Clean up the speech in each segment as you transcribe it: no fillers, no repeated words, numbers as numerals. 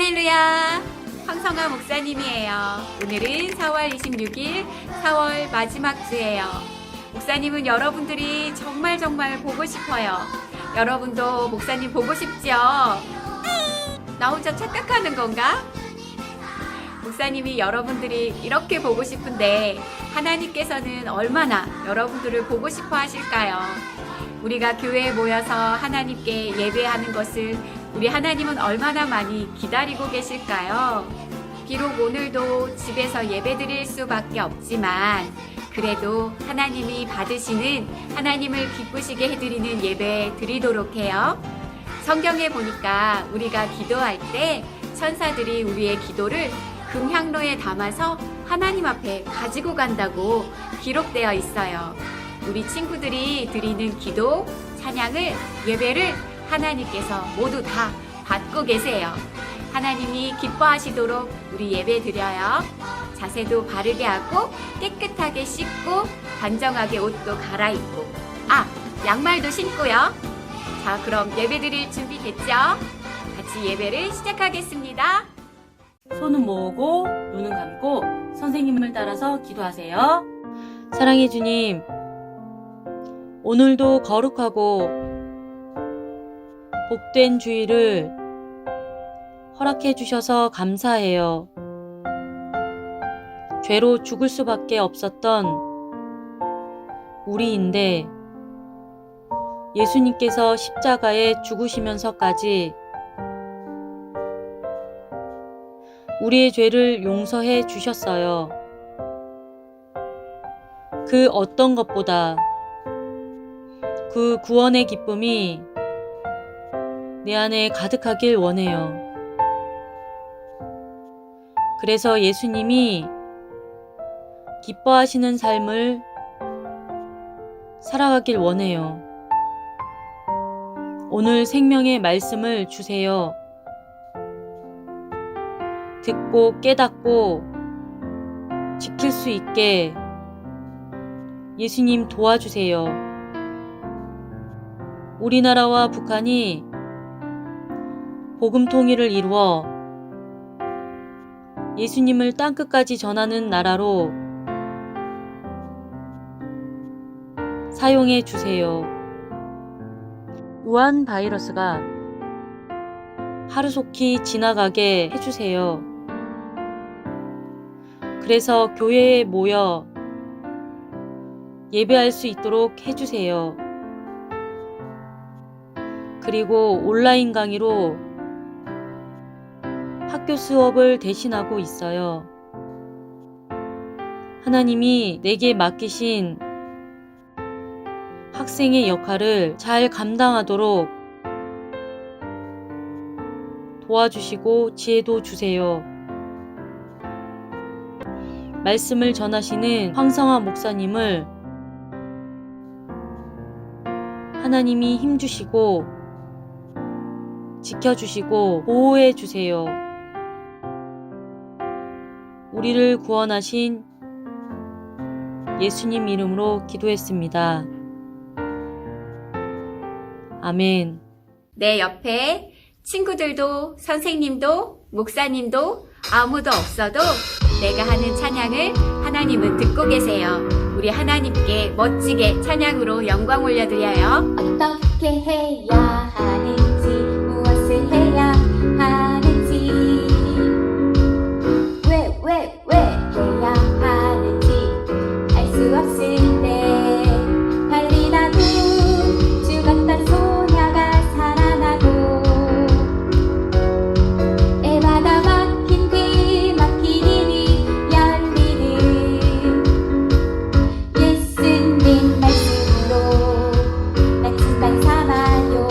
할렐루야! 황성아 목사님이에요. 오늘은 4월 26일 4월 마지막 주예요. 목사님은 여러분들이 정말 보고 싶어요. 여러분도 목사님 보고 싶죠? 나 혼자 착각하는 건가? 목사님이 여러분들이 이렇게 보고 싶은데 하나님께서는 얼마나 여러분들을 보고 싶어 하실까요? 우리가 교회에 모여서 하나님께 예배하는 것을 우리 하나님은 얼마나 많이 기다리고 계실까요? 비록 오늘도 집에서 예배드릴 수밖에 없지만 그래도 하나님이 받으시는 하나님을 기쁘시게 해드리는 예배 드리도록 해요. 성경에 보니까 우리가 기도할 때 천사들이 우리의 기도를 금향로에 담아서 하나님 앞에 가지고 간다고 기록되어 있어요. 우리 친구들이 드리는 기도, 찬양을, 예배를 하나님께서 모두 다 받고 계세요. 하나님이 기뻐하시도록 우리 예배 드려요. 자세도 바르게 하고 깨끗하게 씻고 단정하게 옷도 갈아입고 양말도 신고요. 자, 그럼 예배 드릴 준비 됐죠? 같이 예배를 시작하겠습니다. 손은 모으고 눈은 감고 선생님을 따라서 기도하세요. 사랑해 주님, 오늘도 거룩하고 복된 주일을 허락해 주셔서 감사해요. 죄로 죽을 수밖에 없었던 우리인데 예수님께서 십자가에 죽으시면서까지 우리의 죄를 용서해 주셨어요. 그 어떤 것보다 그 구원의 기쁨이 내 안에 가득하길 원해요. 그래서 예수님이 기뻐하시는 삶을 살아가길 원해요. 오늘 생명의 말씀을 주세요. 듣고 깨닫고 지킬 수 있게 예수님 도와주세요. 우리나라와 북한이 복음 통일을 이루어 예수님을 땅끝까지 전하는 나라로 사용해 주세요. 우한 바이러스가 하루속히 지나가게 해주세요. 그래서 교회에 모여 예배할 수 있도록 해주세요. 그리고 온라인 강의로 학교 수업을 대신하고 있어요. 하나님이 내게 맡기신 학생의 역할을 잘 감당하도록 도와주시고 지혜도 주세요. 말씀을 전하시는 황성아 목사님을 하나님이 힘주시고 지켜주시고 보호해 주세요. 우리를 구원하신 예수님 이름으로 기도했습니다. 아멘. 내 옆에 친구들도 선생님도 목사님도 아무도 없어도 내가 하는 찬양을 하나님은 듣고 계세요. 우리 하나님께 멋지게 찬양으로 영광 올려드려요. 어떻게 해야 하는지 무엇을 해야 하는지 왜 해야 하는지 알 수 없을 때 달리다도 죽었던 소녀가 살아나고 에바다 막힌 그 막힌 입이 열리는 예수님 말씀으로 나 칭찬 삼아요.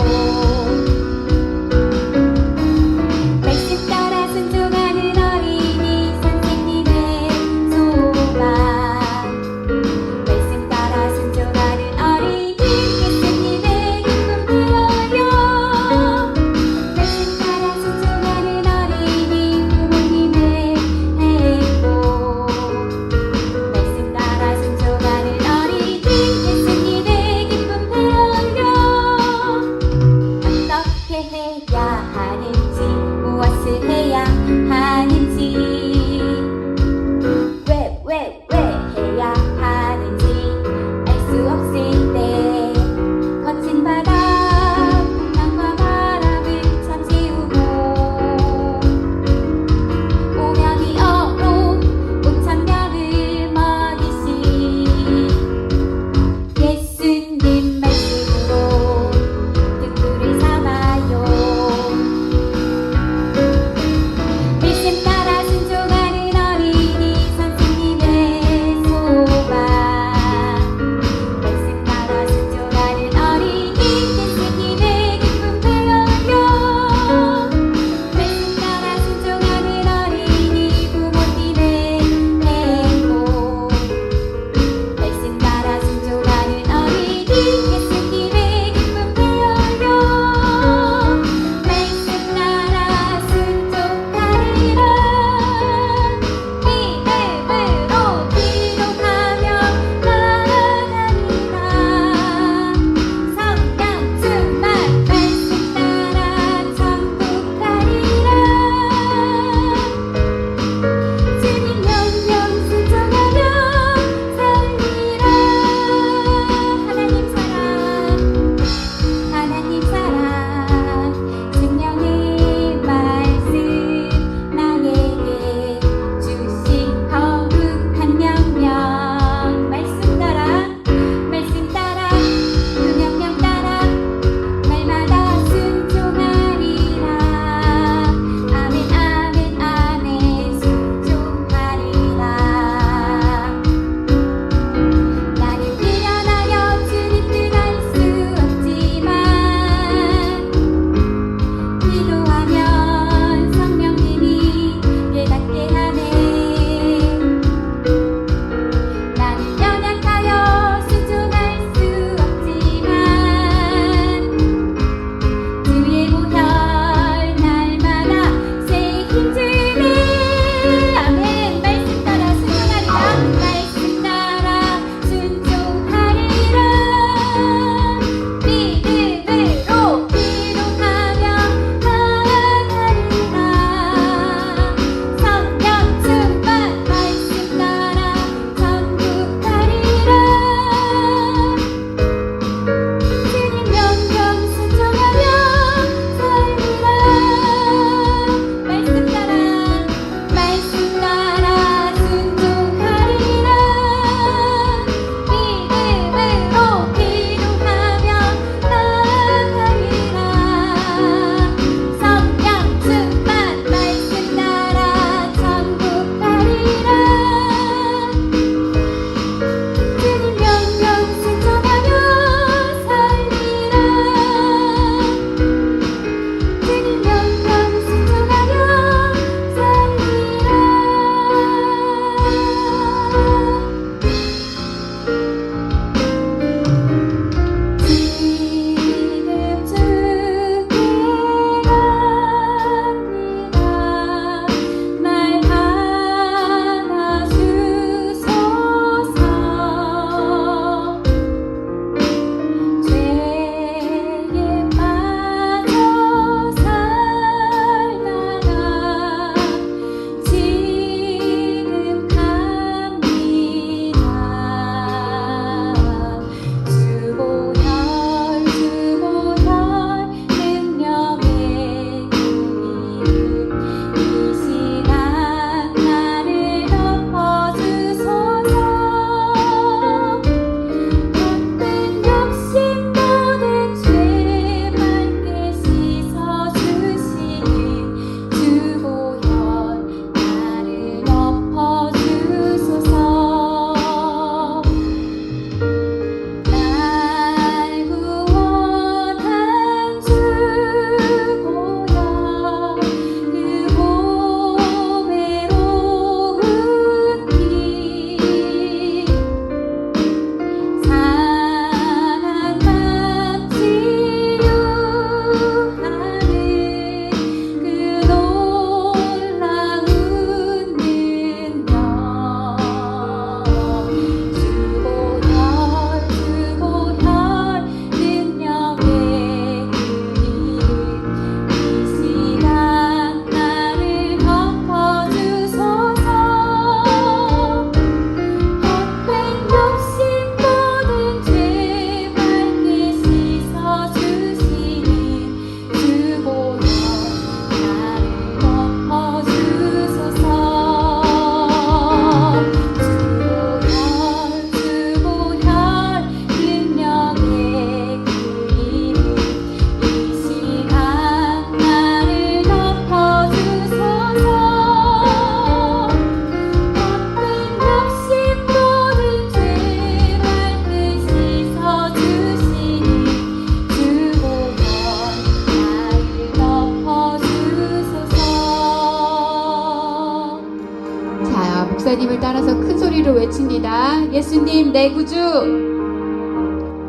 목사님을 따라서 큰 소리로 외칩니다. 예수님 내 구주,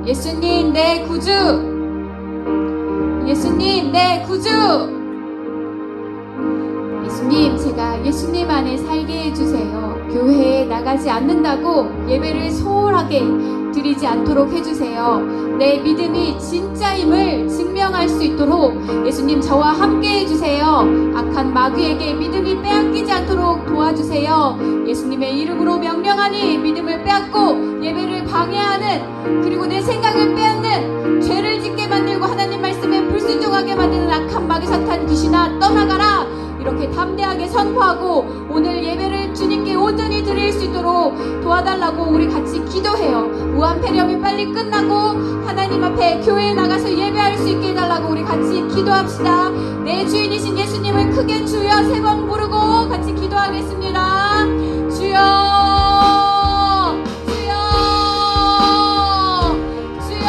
예수님 내 구주, 예수님 내 구주. 예수님, 제가 예수님 안에 살게 해주세요. 교회에 나가지 않는다고 예배를 소홀하게 드리지 않도록 해주세요. 내 믿음이 진짜임을 증명할 수 있도록 예수님 저와 함께 해주세요. 악한 마귀에게 믿음이 빼앗기지 않도록 도와주세요. 예수님의 이름으로 명령하니 믿음을 빼앗고 예배를 방해하는, 그리고 내 생각을 빼앗는, 죄를 짓게 만들고 하나님 말씀에 불순종하게 만드는 악한 마귀 사탄 귀신아 떠나가라. 이렇게 담대하게 선포하고 오늘 예배를 주님께 온전히 드릴 수 있도록 도와달라고 우리 같이 기도해요. 무한폐렴이 빨리 끝나고 하나님 앞에 교회에 나가서 예배할 수 있게 해달라고 우리 같이 기도합시다. 내 주인이신 예수님을 크게 주여 3번 부르고 같이 기도하겠습니다. 주여, 주여, 주여.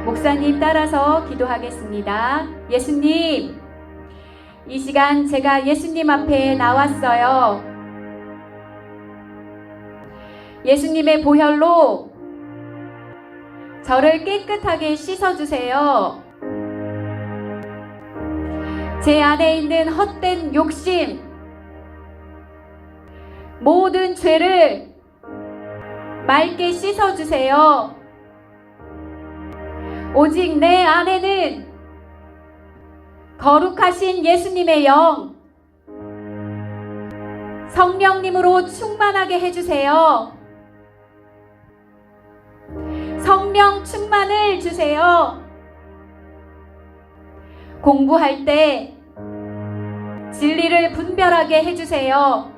목사님 따라서 기도하겠습니다. 예수님, 이 시간 제가 예수님 앞에 나왔어요. 예수님의 보혈로 저를 깨끗하게 씻어주세요. 제 안에 있는 헛된 욕심, 모든 죄를 맑게 씻어주세요. 오직 내 안에는 거룩하신 예수님의 영, 성령님으로 충만하게 해주세요. 성령 충만을 주세요. 공부할 때 진리를 분별하게 해주세요.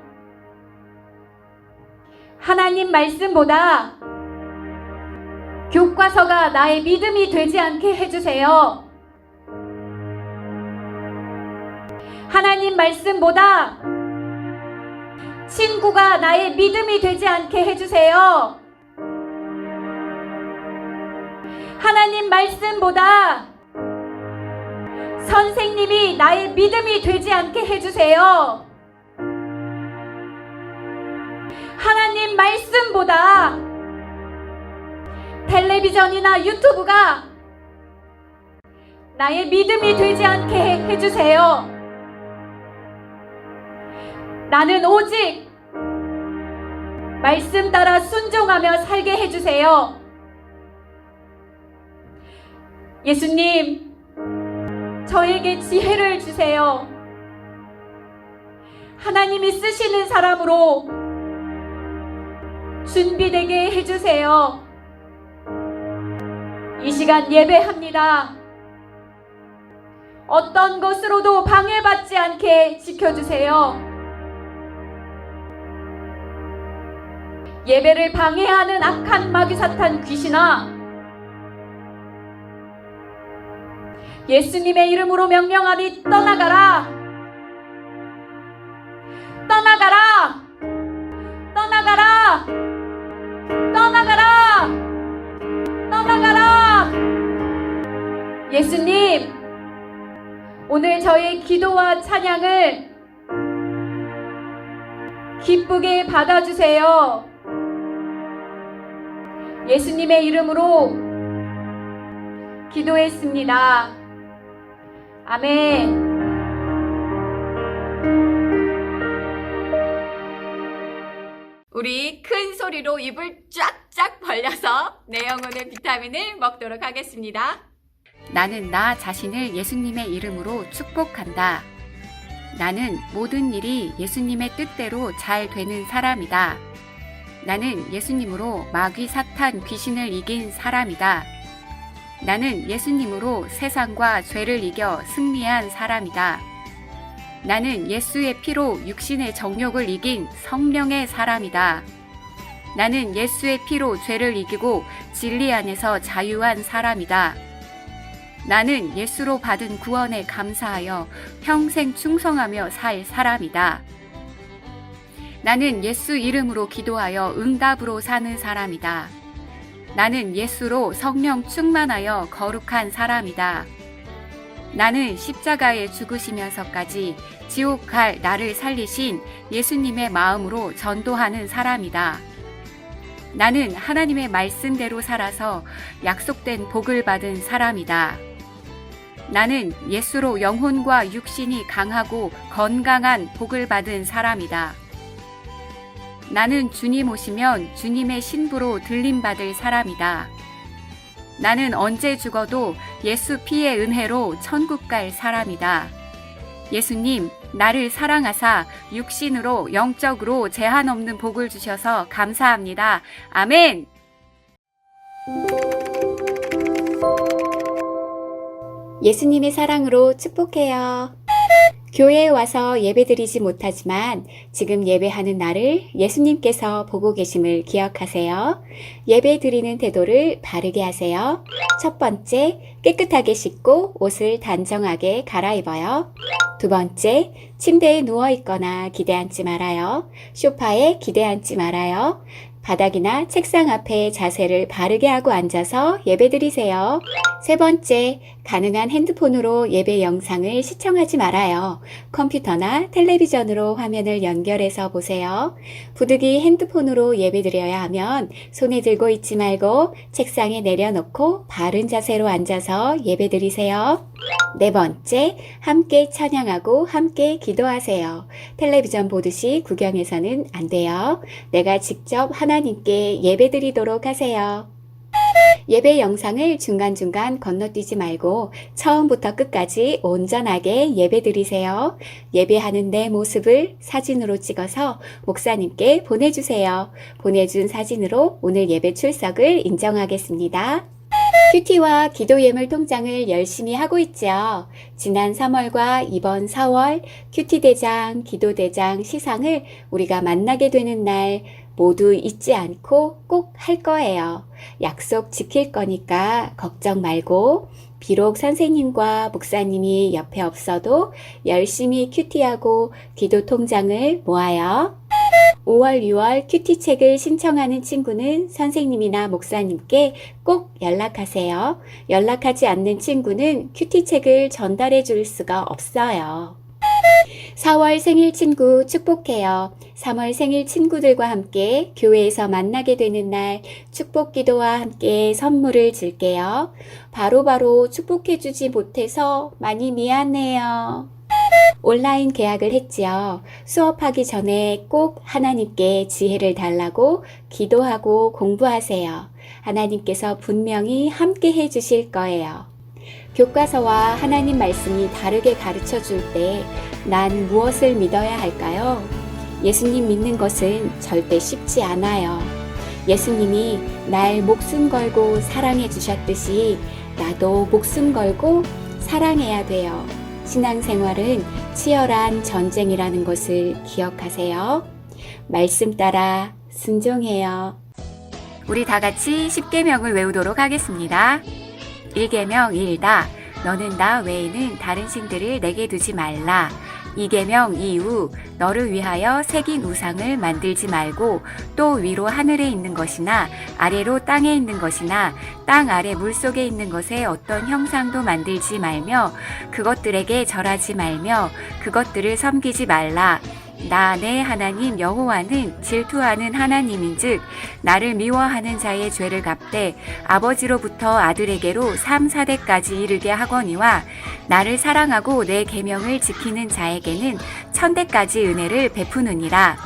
하나님 말씀보다 교과서가 나의 믿음이 되지 않게 해주세요. 하나님 말씀보다 친구가 나의 믿음이 되지 않게 해주세요. 하나님 말씀보다 선생님이 나의 믿음이 되지 않게 해주세요. 하나님 말씀보다 텔레비전이나 유튜브가 나의 믿음이 되지 않게 해주세요. 나는 오직 말씀 따라 순종하며 살게 해주세요. 예수님, 저에게 지혜를 주세요. 하나님이 쓰시는 사람으로 준비되게 해주세요. 이 시간 예배합니다. 어떤 것으로도 방해받지 않게 지켜주세요. 예배를 방해하는 악한 마귀 사탄 귀신아, 예수님의 이름으로 명령하니 떠나가라! 떠나가라! 떠나가라! 떠나가라! 떠나가라! 예수님, 오늘 저의 기도와 찬양을 기쁘게 받아주세요. 예수님의 이름으로 기도했습니다. 아멘. 우리 큰 소리로 입을 쫙쫙 벌려서 내 영혼의 비타민을 먹도록 하겠습니다. 나는 나 자신을 예수님의 이름으로 축복한다. 나는 모든 일이 예수님의 뜻대로 잘 되는 사람이다. 나는 예수님으로 마귀 사탄 귀신을 이긴 사람이다. 나는 예수님으로 세상과 죄를 이겨 승리한 사람이다. 나는 예수의 피로 육신의 정욕을 이긴 성령의 사람이다. 나는 예수의 피로 죄를 이기고 진리 안에서 자유한 사람이다. 나는 예수로 받은 구원에 감사하여 평생 충성하며 살 사람이다. 나는 예수 이름으로 기도하여 응답으로 사는 사람이다. 나는 예수로 성령 충만하여 거룩한 사람이다. 나는 십자가에 죽으시면서까지 지옥 갈 나를 살리신 예수님의 마음으로 전도하는 사람이다. 나는 하나님의 말씀대로 살아서 약속된 복을 받은 사람이다. 나는 예수로 영혼과 육신이 강하고 건강한 복을 받은 사람이다. 나는 주님 오시면 주님의 신부로 들림받을 사람이다. 나는 언제 죽어도 예수 피의 은혜로 천국 갈 사람이다. 예수님, 나를 사랑하사 육신으로 영적으로 제한 없는 복을 주셔서 감사합니다. 아멘! 예수님의 사랑으로 축복해요. 교회에 와서 예배드리지 못하지만 지금 예배하는 나를 예수님께서 보고 계심을 기억하세요. 예배드리는 태도를 바르게 하세요. 첫 번째, 깨끗하게 씻고 옷을 단정하게 갈아입어요. 두 번째, 침대에 누워있거나 기대앉지 말아요. 소파에 기대앉지 말아요. 바닥이나 책상 앞에 자세를 바르게 하고 앉아서 예배드리세요. 세 번째, 가능한 핸드폰으로 예배 영상을 시청하지 말아요. 컴퓨터나 텔레비전으로 화면을 연결해서 보세요. 부득이 핸드폰으로 예배드려야 하면 손에 들고 있지 말고 책상에 내려놓고 바른 자세로 앉아서 예배드리세요. 네 번째, 함께 찬양하고 함께 기도하세요. 텔레비전 보듯이 구경해서는 안 돼요. 내가 직접 하나님께 예배드리도록 하세요. 예배 영상을 중간중간 건너뛰지 말고 처음부터 끝까지 온전하게 예배드리세요. 예배하는 내 모습을 사진으로 찍어서 목사님께 보내주세요. 보내준 사진으로 오늘 예배 출석을 인정하겠습니다. 큐티와 기도 예물 통장을 열심히 하고 있죠. 지난 3월과 이번 4월 큐티 대장, 기도 대장 시상을 우리가 만나게 되는 날 모두 잊지 않고 꼭 할 거예요. 약속 지킬 거니까 걱정 말고 비록 선생님과 목사님이 옆에 없어도 열심히 큐티하고 기도 통장을 모아요. 5월, 6월 큐티 책을 신청하는 친구는 선생님이나 목사님께 꼭 연락하세요. 연락하지 않는 친구는 큐티 책을 전달해 줄 수가 없어요. 4월 생일 친구 축복해요. 3월 생일 친구들과 함께 교회에서 만나게 되는 날 축복 기도와 함께 선물을 줄게요. 바로바로 축복해주지 못해서 많이 미안해요. 온라인 계약을 했지요. 수업하기 전에 꼭 하나님께 지혜를 달라고 기도하고 공부하세요. 하나님께서 분명히 함께 해주실 거예요. 교과서와 하나님 말씀이 다르게 가르쳐 줄 때 난 무엇을 믿어야 할까요? 예수님 믿는 것은 절대 쉽지 않아요. 예수님이 날 목숨 걸고 사랑해 주셨듯이 나도 목숨 걸고 사랑해야 돼요. 신앙생활은 치열한 전쟁이라는 것을 기억하세요. 말씀 따라 순종해요. 우리 다 같이 10계명을 외우도록 하겠습니다. 1계명 1다. 너는 나 외에는 다른 신들을 내게 두지 말라. 2계명 2우. 너를 위하여 새긴 우상을 만들지 말고 또 위로 하늘에 있는 것이나 아래로 땅에 있는 것이나 땅 아래 물속에 있는 것에 어떤 형상도 만들지 말며 그것들에게 절하지 말며 그것들을 섬기지 말라. 나 내 하나님 여호와는 질투하는 하나님인즉 나를 미워하는 자의 죄를 갚되 아버지로부터 아들에게로 3, 4대까지 이르게 하거니와 나를 사랑하고 내 계명을 지키는 자에게는 1000대까지 은혜를 베푸느니라.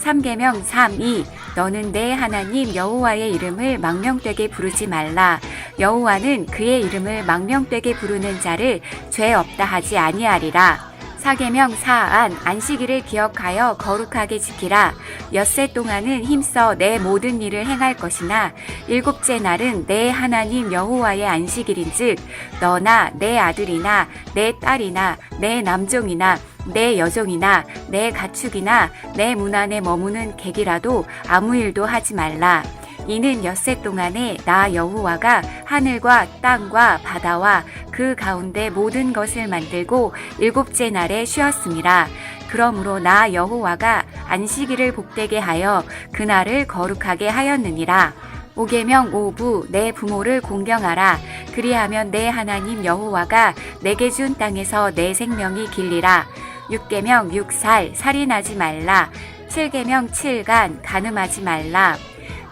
3계명 3.2 너는 내 하나님 여호와의 이름을 망명되게 부르지 말라. 여호와는 그의 이름을 망명되게 부르는 자를 죄 없다 하지 아니하리라. 4계명 4안 안식일을 기억하여 거룩하게 지키라. 엿새 동안은 힘써 내 모든 일을 행할 것이나 일곱째 날은 내 하나님 여호와의 안식일인즉 너나 내 아들이나 내 딸이나 내 남종이나 내 여종이나 내 가축이나 내 문 안에 머무는 객이라도 아무 일도 하지 말라. 이는 엿새 동안에 나 여호와가 하늘과 땅과 바다와 그 가운데 모든 것을 만들고 일곱째 날에 쉬었음이라. 그러므로 나 여호와가 안식일을 복되게 하여 그날을 거룩하게 하였느니라. 5계명 5부 내 부모를 공경하라. 그리하면 내 하나님 여호와가 내게 준 땅에서 내 생명이 길리라. 6계명 6살 살인하지 말라. 7계명 7간 간음하지 말라.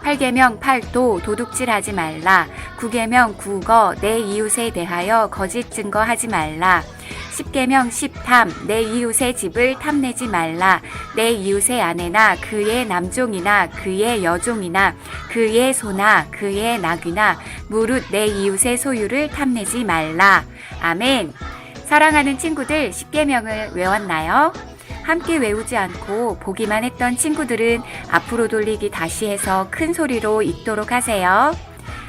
8계명 8도 도둑질하지 말라. 9계명 9거 내 이웃에 대하여 거짓 증거하지 말라. 10계명 10탐 내 이웃의 집을 탐내지 말라. 내 이웃의 아내나 그의 남종이나 그의 여종이나 그의 소나 그의 나귀나 무릇 내 이웃의 소유를 탐내지 말라. 아멘. 사랑하는 친구들 10계명을 외웠나요? 함께 외우지 않고 보기만 했던 친구들은 앞으로 돌리기 다시 해서 큰 소리로 읽도록 하세요.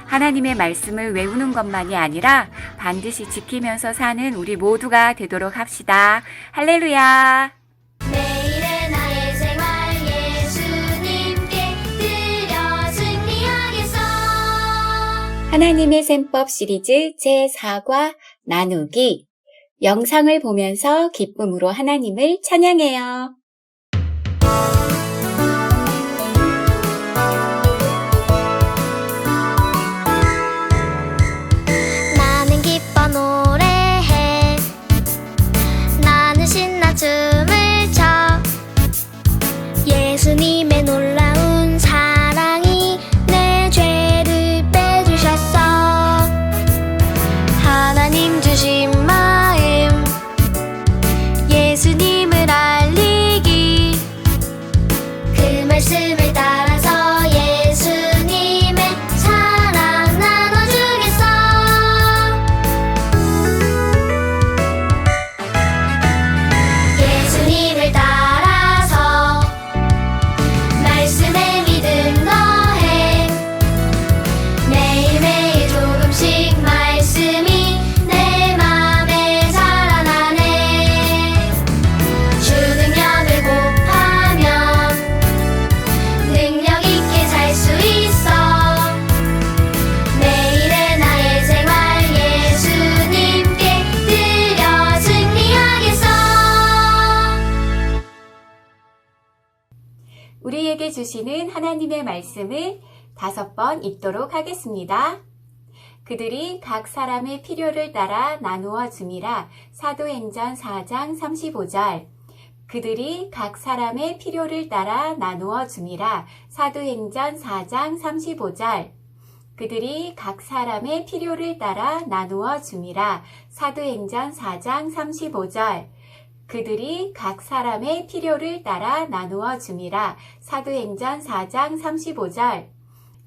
하나님의 말씀을 외우는 것만이 아니라 반드시 지키면서 사는 우리 모두가 되도록 합시다. 할렐루야! 매일의 나의 생활 예수님께 드려 승리하겠어. 하나님의 셈법 시리즈 제4과 나누기. 영상을 보면서 기쁨으로 하나님을 찬양해요. 나는 기뻐 노래해. 나는 신나 춤을 춰. 예수님의 놀라운 사랑이 내 죄를 빼주셨어. 하나님 주신 마음 예수님을 알리기. 그 말씀을 따라서 예수님의 사랑 나눠주겠어. 예수님을 따라서 말씀에 믿음 더해. 매일매일 조금씩 말씀이 내 맘에 살아나네. 주 능력을 곱하면 능력 있게 살 수 있어. 매일의 나의 생활 예수님께 드려 승리하겠어. 우리에게 주시는 하나님의 말씀을 5번 읽도록 하겠습니다. 그들이 각 사람의 필요를 따라 나누어 줌이라. 사도행전 4장 35절. 그들이 각 사람의 필요를 따라 나누어 줌이라. 사도행전 4장 35절. 그들이 각 사람의 필요를 따라 나누어 줌이라. 사도행전 4장 35절. 그들이 각 사람의 필요를 따라 나누어 줌이라. 사도행전 4장 35절.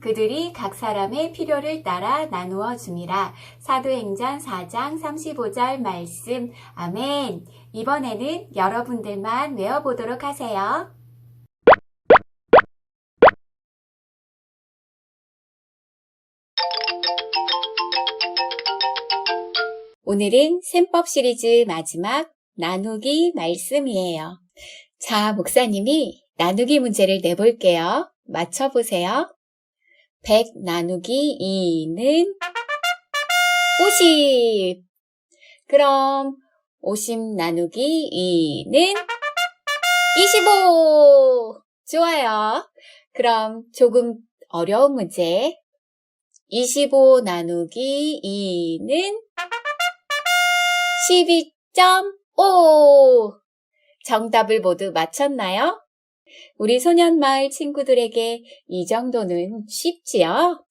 그들이 각 사람의 필요를 따라 나누어 줌이라. 사도행전 4장 35절 말씀. 아멘. 이번에는 여러분들만 외워보도록 하세요. 오늘은 셈법 시리즈 마지막 나누기 말씀이에요. 자, 목사님이 나누기 문제를 내볼게요. 맞춰보세요. 100 나누기 2는 50. 그럼 50 나누기 2는 25. 좋아요. 그럼 조금 어려운 문제. 25 나누기 2는 12.5. 정답을 모두 맞췄나요? 우리 소년마을 친구들에게 이 정도는 쉽지요?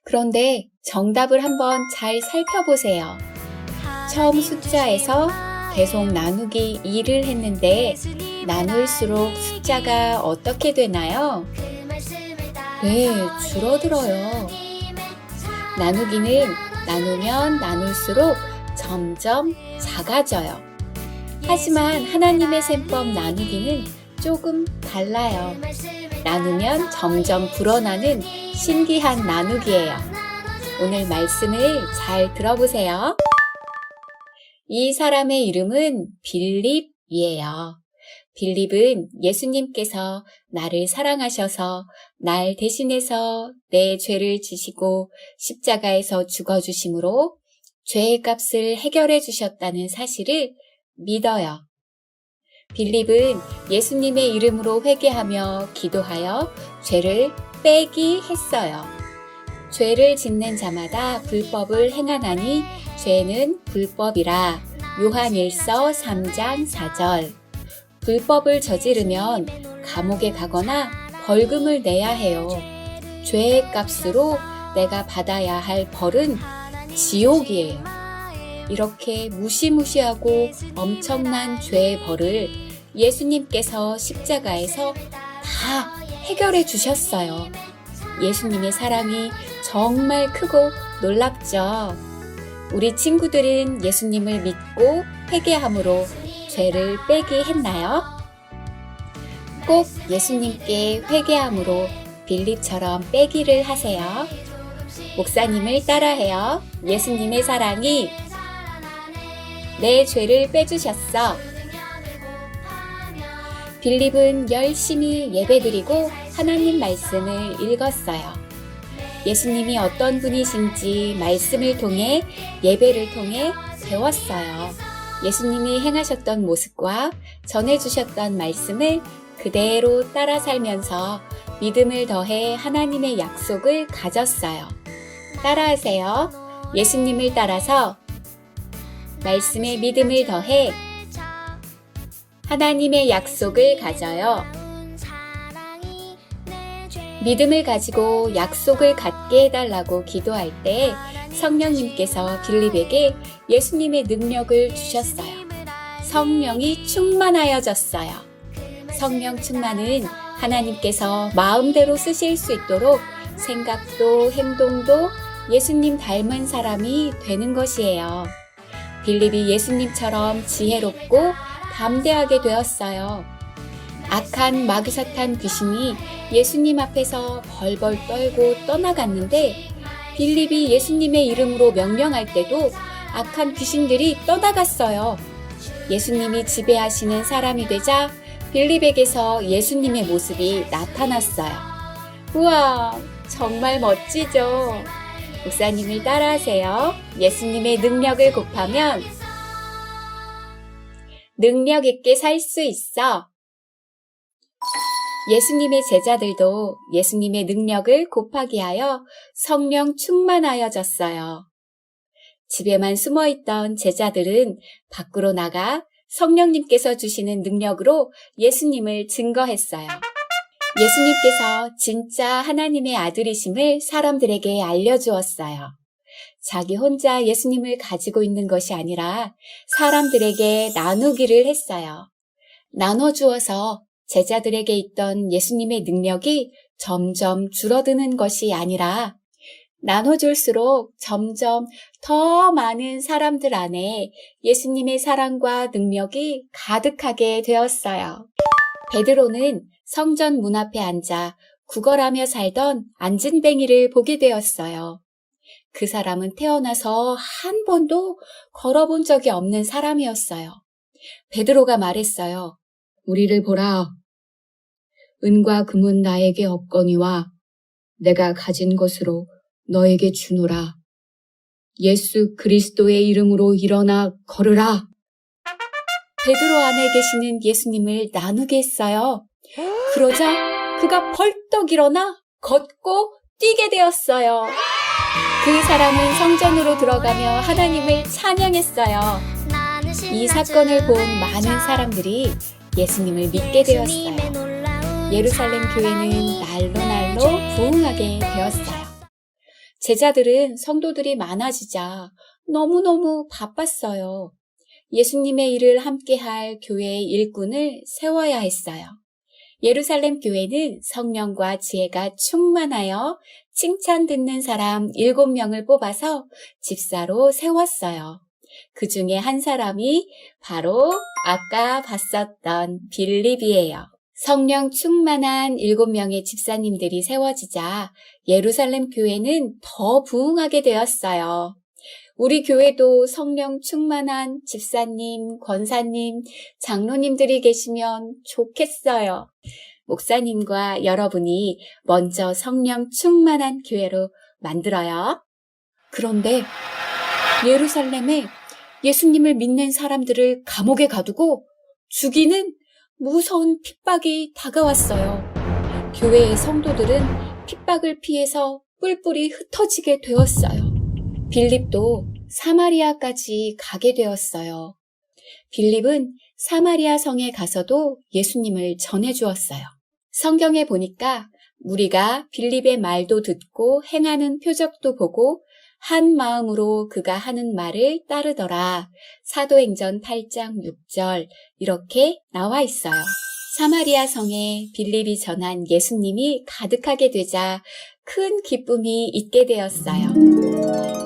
그런데 정답을 한번 잘 살펴보세요. 처음 숫자에서 계속 나누기 2를 했는데 나눌수록 숫자가 어떻게 되나요? 네, 줄어들어요. 나누기는 나누면 나눌수록 점점 작아져요. 하지만 하나님의 셈법 나누기는 조금 달라요. 나누면 점점 불어나는 신기한 나누기예요. 오늘 말씀을 잘 들어보세요. 이 사람의 이름은 빌립이에요. 빌립은 예수님께서 나를 사랑하셔서 날 대신해서 내 죄를 지시고 십자가에서 죽어주심으로 죄의 값을 해결해 주셨다는 사실을 믿어요. 빌립은 예수님의 이름으로 회개하며 기도하여 죄를 빼기 했어요. 죄를 짓는 자마다 불법을 행하나니 죄는 불법이라. 요한일서 3장 4절. 불법을 저지르면 감옥에 가거나 벌금을 내야 해요. 죄의 값으로 내가 받아야 할 벌은 지옥이에요. 이렇게 무시무시하고 엄청난 죄의 벌을 예수님께서 십자가에서 다 해결해 주셨어요. 예수님의 사랑이 정말 크고 놀랍죠. 우리 친구들은 예수님을 믿고 회개함으로 죄를 빼기 했나요? 꼭 예수님께 회개함으로 빌립처럼 빼기를 하세요. 목사님을 따라해요. 예수님의 사랑이 내 죄를 빼주셨어. 빌립은 열심히 예배드리고 하나님 말씀을 읽었어요. 예수님이 어떤 분이신지 말씀을 통해 예배를 통해 배웠어요. 예수님이 행하셨던 모습과 전해주셨던 말씀을 그대로 따라 살면서 믿음을 더해 하나님의 약속을 가졌어요. 따라하세요. 예수님을 따라서 말씀에 믿음을 더해 하나님의 약속을 가져요. 믿음을 가지고 약속을 갖게 해달라고 기도할 때 성령님께서 빌립에게 예수님의 능력을 주셨어요. 성령이 충만하여졌어요. 성령 충만은 하나님께서 마음대로 쓰실 수 있도록 생각도 행동도 예수님 닮은 사람이 되는 것이에요. 빌립이 예수님처럼 지혜롭고 담대하게 되었어요. 악한 마귀사탄 귀신이 예수님 앞에서 벌벌 떨고 떠나갔는데 빌립이 예수님의 이름으로 명령할 때도 악한 귀신들이 떠나갔어요. 예수님이 지배하시는 사람이 되자 빌립에게서 예수님의 모습이 나타났어요. 우와, 정말 멋지죠? 목사님을 따라하세요. 예수님의 능력을 곱하면 능력 있게 살 수 있어. 예수님의 제자들도 예수님의 능력을 곱하게 하여 성령 충만하여졌어요. 집에만 숨어있던 제자들은 밖으로 나가 성령님께서 주시는 능력으로 예수님을 증거했어요. 예수님께서 진짜 하나님의 아들이심을 사람들에게 알려주었어요. 자기 혼자 예수님을 가지고 있는 것이 아니라 사람들에게 나누기를 했어요. 나눠주어서 제자들에게 있던 예수님의 능력이 점점 줄어드는 것이 아니라 나눠줄수록 점점 더 많은 사람들 안에 예수님의 사랑과 능력이 가득하게 되었어요. 베드로는 성전 문 앞에 앉아 구걸하며 살던 안진뱅이를 보게 되었어요. 그 사람은 태어나서 한 번도 걸어본 적이 없는 사람이었어요. 베드로가 말했어요. 우리를 보라. 은과 금은 나에게 없거니와 내가 가진 것으로 너에게 주노라. 예수 그리스도의 이름으로 일어나 걸으라. 베드로 안에 계시는 예수님을 나누게 했어요. 그러자 그가 벌떡 일어나 걷고 뛰게 되었어요. 그 사람은 성전으로 들어가며 하나님을 찬양했어요. 이 사건을 본 많은 사람들이 예수님을 믿게 되었어요. 예루살렘 교회는 날로 날로 부흥하게 되었어요. 제자들은 성도들이 많아지자 너무너무 바빴어요. 예수님의 일을 함께할 교회의 일꾼을 세워야 했어요. 예루살렘 교회는 성령과 지혜가 충만하여 칭찬 듣는 사람 7명을 뽑아서 집사로 세웠어요. 그 중에 한 사람이 바로 아까 봤었던 빌립이에요. 성령 충만한 7명의 집사님들이 세워지자 예루살렘 교회는 더 부흥하게 되었어요. 우리 교회도 성령 충만한 집사님, 권사님, 장로님들이 계시면 좋겠어요. 목사님과 여러분이 먼저 성령 충만한 교회로 만들어요. 그런데 예루살렘에 예수님을 믿는 사람들을 감옥에 가두고 죽이는 무서운 핍박이 다가왔어요. 교회의 성도들은 핍박을 피해서 뿔뿔이 흩어지게 되었어요. 빌립도 사마리아까지 가게 되었어요. 빌립은 사마리아 성에 가서도 예수님을 전해주었어요. 성경에 보니까 무리가 빌립의 말도 듣고 행하는 표적도 보고 한 마음으로 그가 하는 말을 따르더라. 사도행전 8장 6절 이렇게 나와 있어요. 사마리아 성에 빌립이 전한 예수님이 가득하게 되자 큰 기쁨이 있게 되었어요.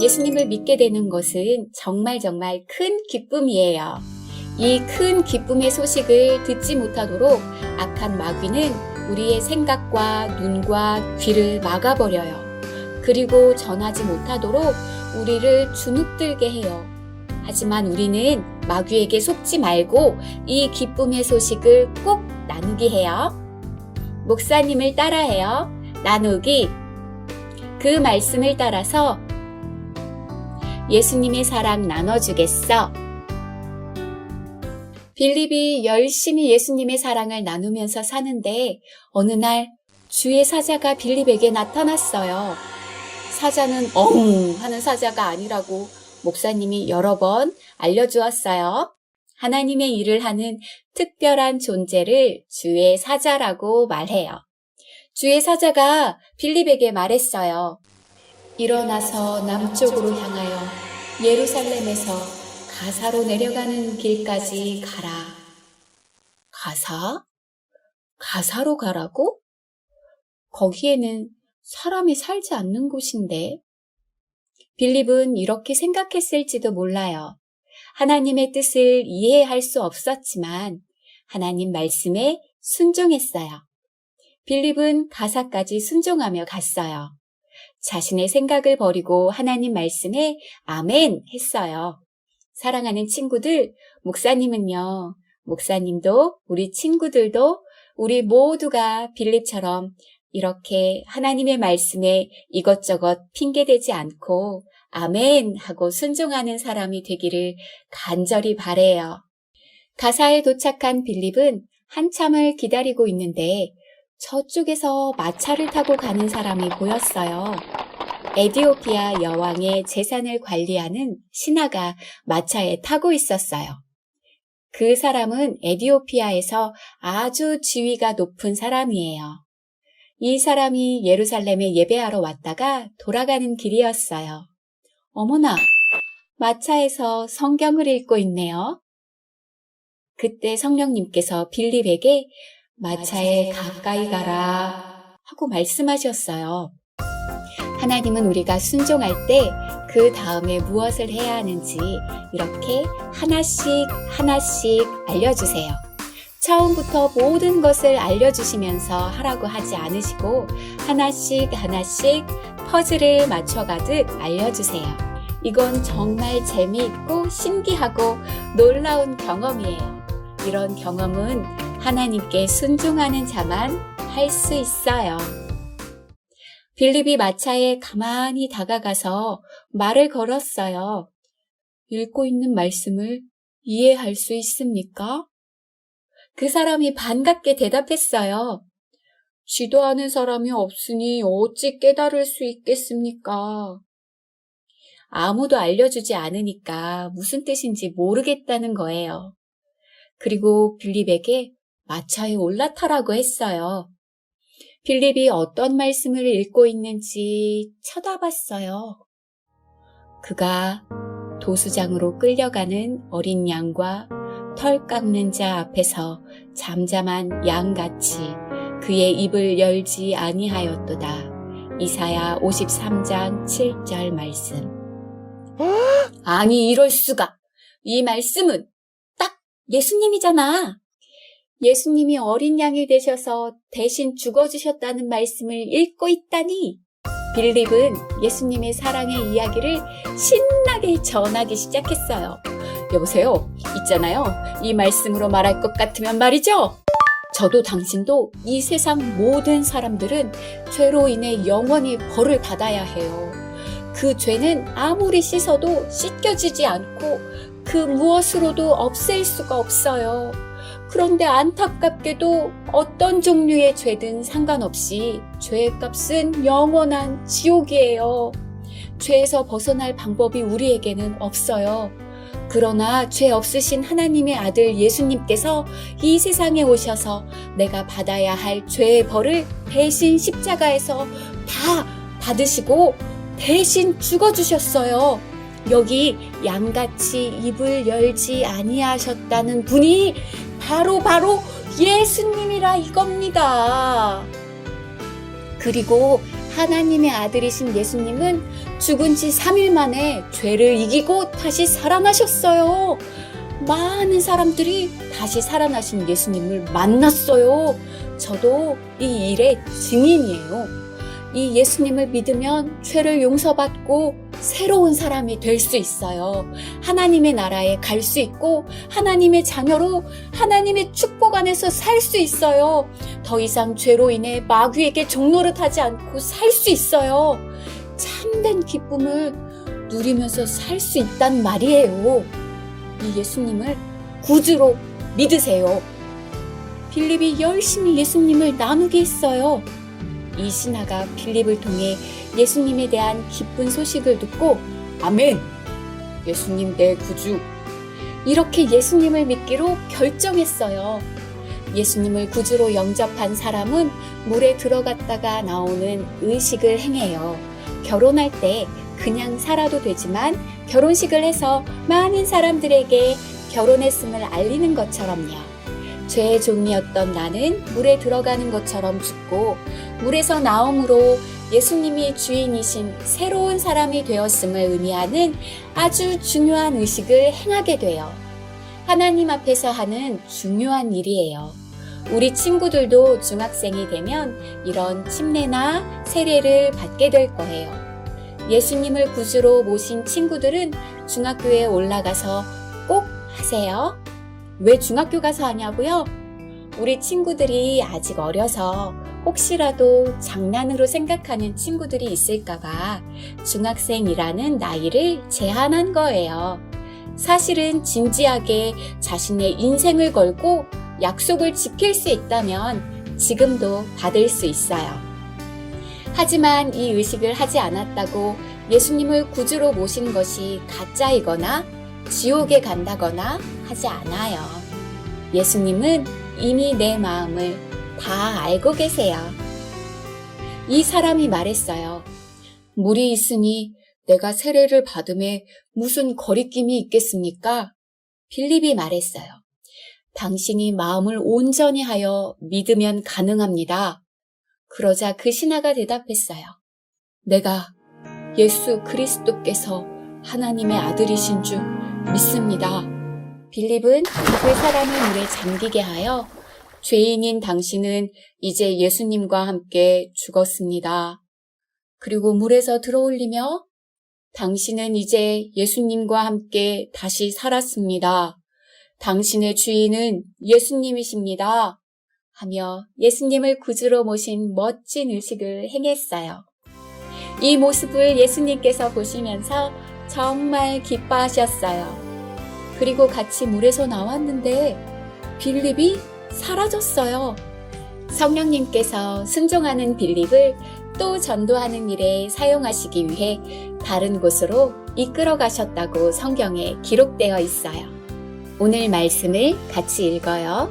예수님을 믿게 되는 것은 정말 큰 기쁨이에요. 이 큰 기쁨의 소식을 듣지 못하도록 악한 마귀는 우리의 생각과 눈과 귀를 막아버려요. 그리고 전하지 못하도록 우리를 주눅들게 해요. 하지만 우리는 마귀에게 속지 말고 이 기쁨의 소식을 꼭 나누게 해요. 목사님을 따라해요. 나누기. 그 말씀을 따라서 예수님의 사랑 나눠주겠어. 빌립이 열심히 예수님의 사랑을 나누면서 사는데 어느 날 주의 사자가 빌립에게 나타났어요. 사자는 엉 하는 사자가 아니라고 목사님이 여러 번 알려주었어요. 하나님의 일을 하는 특별한 존재를 주의 사자라고 말해요. 주의 사자가 빌립에게 말했어요. 일어나서 남쪽으로 향하여 예루살렘에서 가사로 내려가는 길까지 가라. 가사? 가사로 가라고? 거기에는 사람이 살지 않는 곳인데. 빌립은 이렇게 생각했을지도 몰라요. 하나님의 뜻을 이해할 수 없었지만 하나님 말씀에 순종했어요. 빌립은 가사까지 순종하며 갔어요. 자신의 생각을 버리고 하나님 말씀에 아멘 했어요. 사랑하는 친구들, 목사님도 우리 친구들도 우리 모두가 빌립처럼 이렇게 하나님의 말씀에 이것저것 핑계대지 않고 아멘 하고 순종하는 사람이 되기를 간절히 바라요. 가사에 도착한 빌립은 한참을 기다리고 있는데 저쪽에서 마차를 타고 가는 사람이 보였어요. 에티오피아 여왕의 재산을 관리하는 신하가 마차에 타고 있었어요. 그 사람은 에티오피아에서 아주 지위가 높은 사람이에요. 이 사람이 예루살렘에 예배하러 왔다가 돌아가는 길이었어요. 어머나, 마차에서 성경을 읽고 있네요. 그때 성령님께서 빌립에게 마차에 가까이 가라 하고 말씀하셨어요. 하나님은 우리가 순종할 때 그 다음에 무엇을 해야 하는지 이렇게 하나씩 알려주세요. 처음부터 모든 것을 알려주시면서 하라고 하지 않으시고 하나씩 하나씩 퍼즐을 맞춰가듯 알려주세요. 이건 정말 재미있고 신기하고 놀라운 경험이에요. 이런 경험은 하나님께 순종하는 자만 할 수 있어요. 빌립이 마차에 가만히 다가가서 말을 걸었어요. 읽고 있는 말씀을 이해할 수 있습니까? 그 사람이 반갑게 대답했어요. 지도하는 사람이 없으니 어찌 깨달을 수 있겠습니까? 아무도 알려주지 않으니까 무슨 뜻인지 모르겠다는 거예요. 그리고 빌립에게 마차에 올라타라고 했어요. 빌립이 어떤 말씀을 읽고 있는지 쳐다봤어요. 그가 도수장으로 끌려가는 어린 양과 털 깎는 자 앞에서 잠잠한 양같이 그의 입을 열지 아니하였도다. 이사야 53장 7절 말씀. 아니 이럴 수가. 이 말씀은 딱 예수님이잖아. 예수님이 어린 양이 되셔서 대신 죽어주셨다는 말씀을 읽고 있다니. 빌립은 예수님의 사랑의 이야기를 신나게 전하기 시작했어요. 여보세요? 있잖아요. 이 말씀으로 말할 것 같으면 말이죠. 저도 당신도 이 세상 모든 사람들은 죄로 인해 영원히 벌을 받아야 해요. 그 죄는 아무리 씻어도 씻겨지지 않고 그 무엇으로도 없앨 수가 없어요. 그런데 안타깝게도 어떤 종류의 죄든 상관없이 죄의 값은 영원한 지옥이에요. 죄에서 벗어날 방법이 우리에게는 없어요. 그러나 죄 없으신 하나님의 아들 예수님께서 이 세상에 오셔서 내가 받아야 할 죄의 벌을 대신 십자가에서 다 받으시고 대신 죽어주셨어요. 여기 양같이 입을 열지 아니하셨다는 분이 바로 예수님이라 이겁니다. 그리고 하나님의 아들이신 예수님은 죽은 지 3일 만에 죄를 이기고 다시 살아나셨어요. 많은 사람들이 다시 살아나신 예수님을 만났어요. 저도 이 일의 증인이에요. 이 예수님을 믿으면 죄를 용서받고 새로운 사람이 될 수 있어요. 하나님의 나라에 갈 수 있고 하나님의 자녀로 하나님의 축복 안에서 살 수 있어요. 더 이상 죄로 인해 마귀에게 종노릇하지 않고 살 수 있어요. 참된 기쁨을 누리면서 살 수 있단 말이에요. 이 예수님을 구주로 믿으세요. 빌립이 열심히 예수님을 나누게 했어요. 이 신하가 빌립을 통해 예수님에 대한 기쁜 소식을 듣고 아멘! 예수님 내 구주! 이렇게 예수님을 믿기로 결정했어요. 예수님을 구주로 영접한 사람은 물에 들어갔다가 나오는 의식을 행해요. 결혼할 때 그냥 살아도 되지만 결혼식을 해서 많은 사람들에게 결혼했음을 알리는 것처럼요. 죄의 종이었던 나는 물에 들어가는 것처럼 죽고 물에서 나옴으로 예수님이 주인이신 새로운 사람이 되었음을 의미하는 아주 중요한 의식을 행하게 돼요. 하나님 앞에서 하는 중요한 일이에요. 우리 친구들도 중학생이 되면 이런 침례나 세례를 받게 될 거예요. 예수님을 구주로 모신 친구들은 중학교에 올라가서 꼭 하세요. 왜 중학교 가서 하냐고요? 우리 친구들이 아직 어려서 혹시라도 장난으로 생각하는 친구들이 있을까봐 중학생이라는 나이를 제한한 거예요. 사실은 진지하게 자신의 인생을 걸고 약속을 지킬 수 있다면 지금도 받을 수 있어요. 하지만 이 의식을 하지 않았다고 예수님을 구주로 모신 것이 가짜이거나 지옥에 간다거나 하지 않아요. 예수님은 이미 내 마음을 다 알고 계세요. 이 사람이 말했어요. 물이 있으니 내가 세례를 받음에 무슨 거리낌이 있겠습니까? 빌립이 말했어요. 당신이 마음을 온전히 하여 믿으면 가능합니다. 그러자 그 신하가 대답했어요. 내가 예수 그리스도께서 하나님의 아들이신 줄 믿습니다. 빌립은 그 사람을 물에 잠기게 하여 죄인인 당신은 이제 예수님과 함께 죽었습니다. 그리고 물에서 들어올리며 당신은 이제 예수님과 함께 다시 살았습니다. 당신의 주인은 예수님이십니다. 하며 예수님을 구주로 모신 멋진 의식을 행했어요. 이 모습을 예수님께서 보시면서 정말 기뻐하셨어요. 그리고 같이 물에서 나왔는데 빌립이 사라졌어요. 성령님께서 순종하는 빌립을 또 전도하는 일에 사용하시기 위해 다른 곳으로 이끌어 가셨다고 성경에 기록되어 있어요. 오늘 말씀을 같이 읽어요.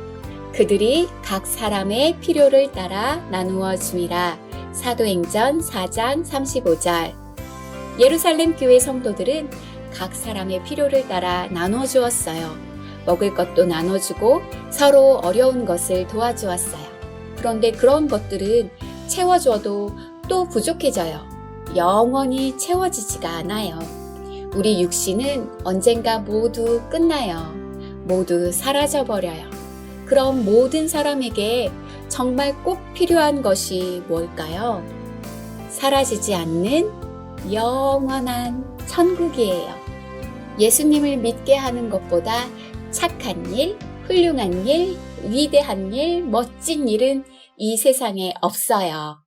그들이 각 사람의 필요를 따라 나누어 줌이라. 사도행전 4장 35절. 예루살렘 교회 성도들은 각 사람의 필요를 따라 나눠 주었어요. 먹을 것도 나눠주고 서로 어려운 것을 도와주었어요. 그런데 그런 것들은 채워줘도 또 부족해져요. 영원히 채워지지가 않아요. 우리 육신은 언젠가 모두 끝나요. 모두 사라져버려요. 그럼 모든 사람에게 정말 꼭 필요한 것이 뭘까요? 사라지지 않는 영원한 천국이에요. 예수님을 믿게 하는 것보다 착한 일, 훌륭한 일, 위대한 일, 멋진 일은 이 세상에 없어요.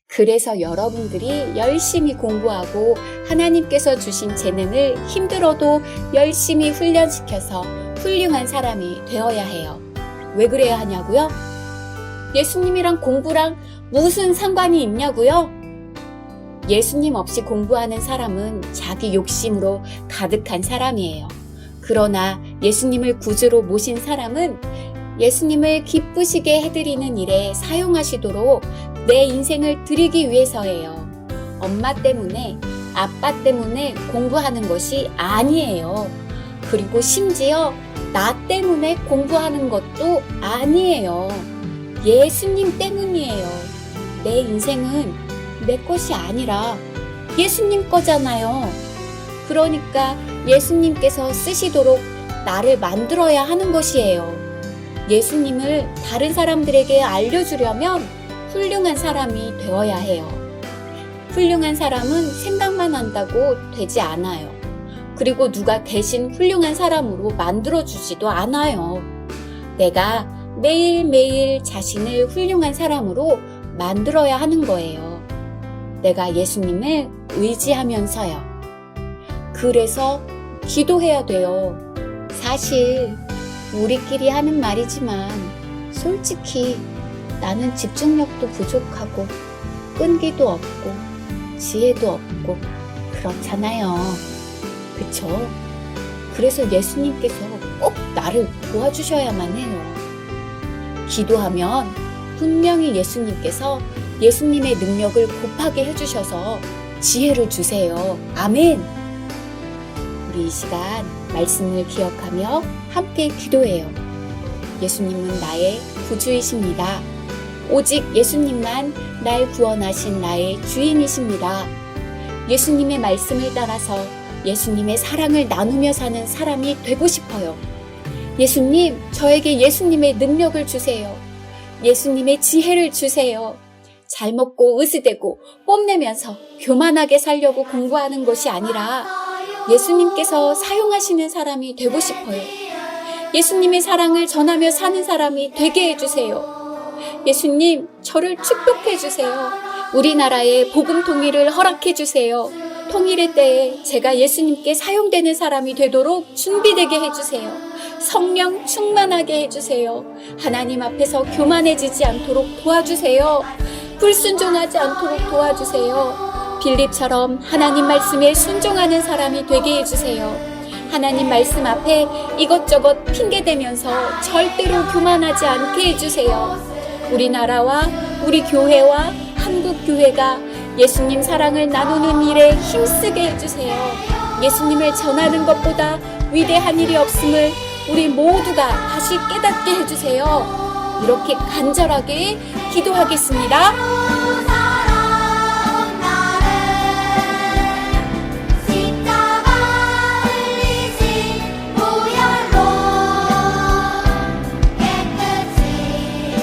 그래서 여러분들이 열심히 공부하고 하나님께서 주신 재능을 힘들어도 열심히 훈련시켜서 훌륭한 사람이 되어야 해요. 왜 그래야 하냐고요? 예수님이랑 공부랑 무슨 상관이 있냐고요? 예수님 없이 공부하는 사람은 자기 욕심으로 가득한 사람이에요. 그러나 예수님을 구주로 모신 사람은 예수님을 기쁘시게 해드리는 일에 사용하시도록 내 인생을 드리기 위해서예요. 엄마 때문에, 아빠 때문에 공부하는 것이 아니에요. 그리고 심지어 나 때문에 공부하는 것도 아니에요. 예수님 때문이에요. 내 인생은 내 것이 아니라 예수님 거잖아요. 그러니까 예수님께서 쓰시도록 나를 만들어야 하는 것이에요. 예수님을 다른 사람들에게 알려주려면 훌륭한 사람이 되어야 해요. 훌륭한 사람은 생각만 한다고 되지 않아요. 그리고 누가 대신 훌륭한 사람으로 만들어주지도 않아요. 내가 매일매일 자신을 훌륭한 사람으로 만들어야 하는 거예요. 내가 예수님을 의지하면서요. 그래서 기도해야 돼요. 사실 우리끼리 하는 말이지만 솔직히 나는 집중력도 부족하고 끈기도 없고 지혜도 없고 그렇잖아요. 그쵸? 그래서 예수님께서 꼭 나를 도와주셔야만 해요. 기도하면 분명히 예수님께서 예수님의 능력을 곱하게 해주셔서 지혜를 주세요. 아멘! 우리 이 시간 말씀을 기억하며 함께 기도해요. 예수님은 나의 구주이십니다. 오직 예수님만 날 구원하신 나의 주인이십니다. 예수님의 말씀을 따라서 예수님의 사랑을 나누며 사는 사람이 되고 싶어요. 예수님, 저에게 예수님의 능력을 주세요. 예수님의 지혜를 주세요. 잘 먹고 으스대고 뽐내면서 교만하게 살려고 공부하는 것이 아니라 예수님께서 사용하시는 사람이 되고 싶어요. 예수님의 사랑을 전하며 사는 사람이 되게 해주세요. 예수님, 저를 축복해 주세요. 우리나라의 복음 통일을 허락해 주세요. 통일의 때에 제가 예수님께 사용되는 사람이 되도록 준비되게 해주세요. 성령 충만하게 해주세요. 하나님 앞에서 교만해지지 않도록 도와주세요. 불순종하지 않도록 도와주세요. 빌립처럼 하나님 말씀에 순종하는 사람이 되게 해주세요. 하나님 말씀 앞에 이것저것 핑계대면서 절대로 교만하지 않게 해주세요. 우리나라와 우리 교회와 한국 교회가 예수님 사랑을 나누는 일에 힘쓰게 해주세요. 예수님을 전하는 것보다 위대한 일이 없음을 우리 모두가 다시 깨닫게 해주세요. 이렇게 간절하게 기도하겠습니다. 깨끗이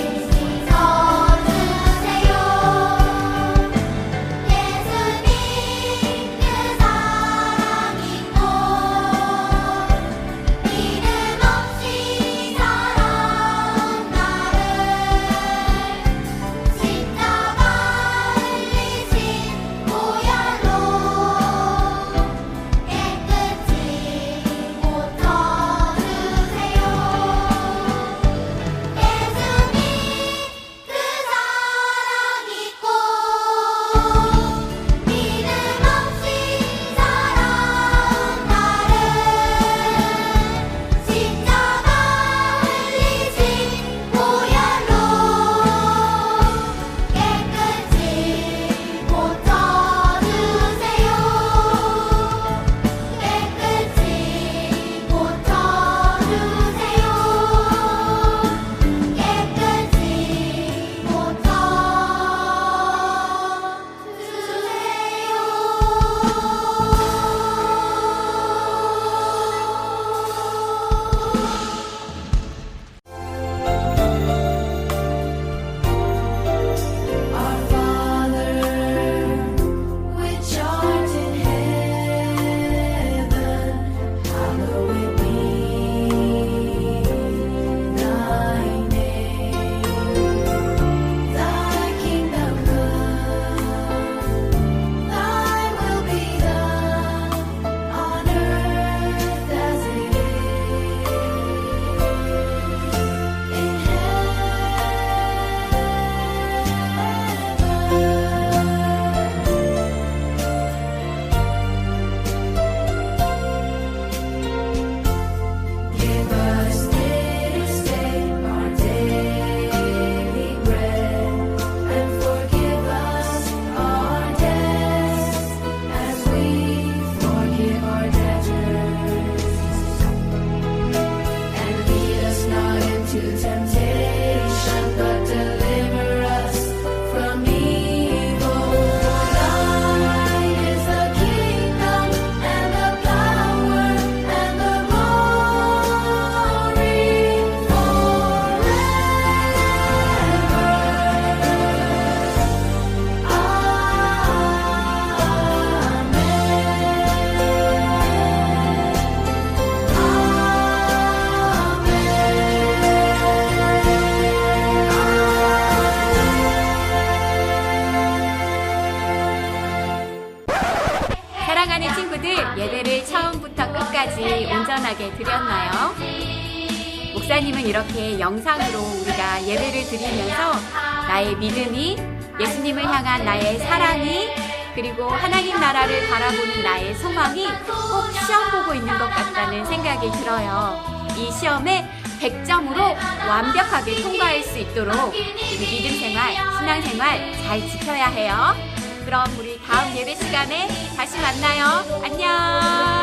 예배를 처음부터 끝까지 온전하게 드렸나요? 목사님은 이렇게 영상으로 우리가 예배를 드리면서 나의 믿음이, 예수님을 향한 나의 사랑이, 그리고 하나님 나라를 바라보는 나의 소망이 꼭 시험 보고 있는 것 같다는 생각이 들어요. 이 시험에 100점으로 완벽하게 통과할 수 있도록 우리 믿음 생활, 신앙 생활 잘 지켜야 해요. 그럼 우리 다음 예배 시간에 다시 만나요. 안녕.